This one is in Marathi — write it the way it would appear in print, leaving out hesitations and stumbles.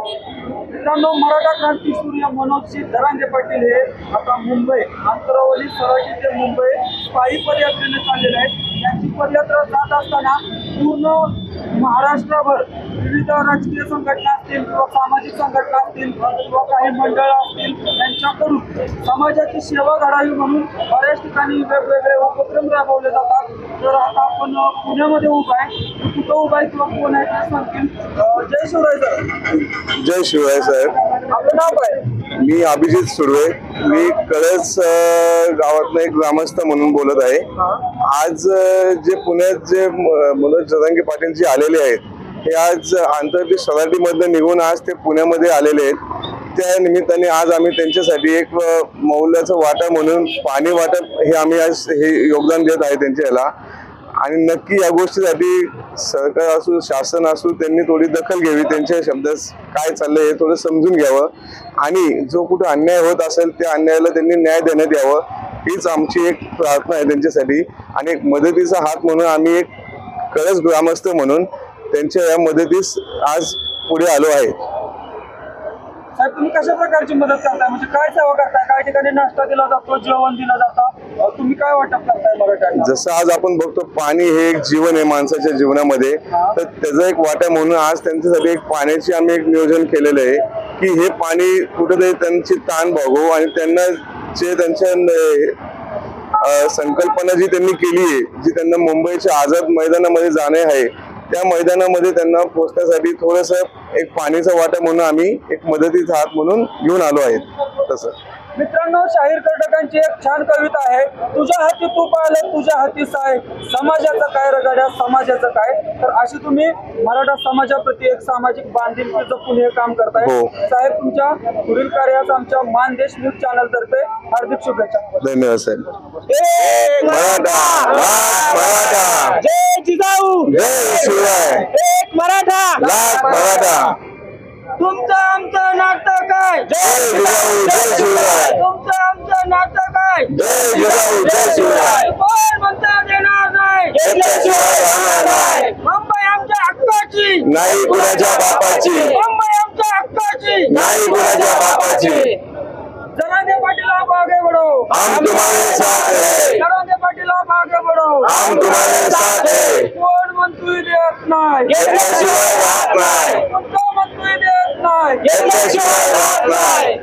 मित्रांनो, मराठा क्रांती सूर्य मनोज जरांगे पाटील हे आता मुंबई आंतरवली सराटी ते मुंबई पायी पदयात्रेने चाललेले आहेत। यांची पदयात्रा जात असताना पूर्ण महाराष्ट्रभर विविध राजकीय संघटना असतील किंवा सामाजिक संघटना असतील किंवा काही मंडळ असतील यांच्याकडून समाजाची सेवा घडावी म्हणून बऱ्याच ठिकाणी वेगवेगळे उपक्रम राबवले जातात। तर आता आपण पुण्यामध्ये उभा आहे, कुठं उभा आहे किंवा कोण आहे ते सांगतील। जय शिवराय सर। जय शिवराय साहेब। आपलं नाव काय? मी अभिजित सुर्वे, मी कळस गावातला एक ग्रामस्थ म्हणून बोलत आहे। आज जे पुण्यात जे मनोज जरांगे पाटील जे आलेले आहेत हे आज आंतरराष्ट्रीय सराटी मधून निघून आज ते पुण्यामध्ये आलेले आहेत। त्या निमित्ताने आज आम्ही त्यांच्यासाठी एक मौल्याचं वाटा म्हणून पाणी वाटप हे आम्ही आज हे योगदान देत आहे त्यांच्या याला। आणि नक्की या गोष्टीसाठी सरकार असू शासन असू त्यांनी थोडी दखल घ्यावी, त्यांच्या शब्दात काय चाललंय हे थोडं समजून घ्यावं आणि जो कुठं अन्याय होत असेल त्या अन्यायाला त्यांनी न्याय देण्यात यावं हीच आमची एक प्रार्थना आहे त्यांच्यासाठी। आणि एक मदतीचा हात म्हणून आम्ही एक कळस ग्रामस्थ म्हणून त्यांच्या या मदतीस आज पुढे आलो आहे। साहेब, तुम्ही कशा प्रकारची मदत करताय, म्हणजे काय सेवा करताय? काही ठिकाणी नाश्ता दिला जातो, जेवण दिलं जातं, तुम्ही काय वाटप करताय मराठ्यांना? जसं आज आपण बघतो पाणी हे एक जीवन आहे माणसाच्या जीवनामध्ये, तर त्याचा एक वाटा म्हणून आज त्यांच्यासाठी एक पाण्याची आम्ही एक नियोजन केलेलं आहे की हे पाणी कुठेतरी त्यांची ताण भागवू आणि त्यांना जे त्यांच्या संकल्पना जी त्यांनी केली आहे, जी त्यांना मुंबईच्या आझाद मैदानामध्ये जाणे आहे त्या मैदानामध्ये त्यांना पोहोचण्यासाठी थोडंसं एक पाणीचा वाटा म्हणून आम्ही एक मदतीचा हात म्हणून घेऊन आलो आहे। तसं मित्रांनो, शाहीर कर्टकांची एक छान कविता आहे, तुझ्या हाती तूप आलं तुझ्या हाती साय, समाजाचं काय रगाड्या समाजाचं काय। तर अशी तुम्ही मराठा समाजाप्रती एक सामाजिक बांधिलकी जपून हे काम करताय। साहेब, तुमच्या पुढील कार्यास आमच्या मानदेश न्यूज चॅनल तर्फे हार्दिक शुभेच्छा। धन्यवाद साहेब। एक मराठा, लाख मराठा, जय जिजाऊ, जय शिवराय, एक मराठा, लाख मराठा, तुमचं आमचं नातं काय, जय जिजाऊ जय शिवराय, तुमचं आमचं नातं काय, जय जिजाऊ जय शिवराय, कोण म्हणता देणार नाही, घेतल्याशिवाय राहणार नाही, मुंबई आमच्या हक्काची नाही कुणाच्या बापाची, मुंबई आमच्या हक्काची नाही कुणाच्या बापाची। जरांगे पाटील आप आगे बढ़ो, हम तुम्हारे साथ हैं, जरांगे पाटील आप आगे बढ़ो, हम तुम्हारे साथ हैं, कोण म्हणतोय देत नाही, घेतल्याशिवाय राहत नाही, कोण म्हणतोय देत नाही, घेतल्याशिवाय राहत नाही।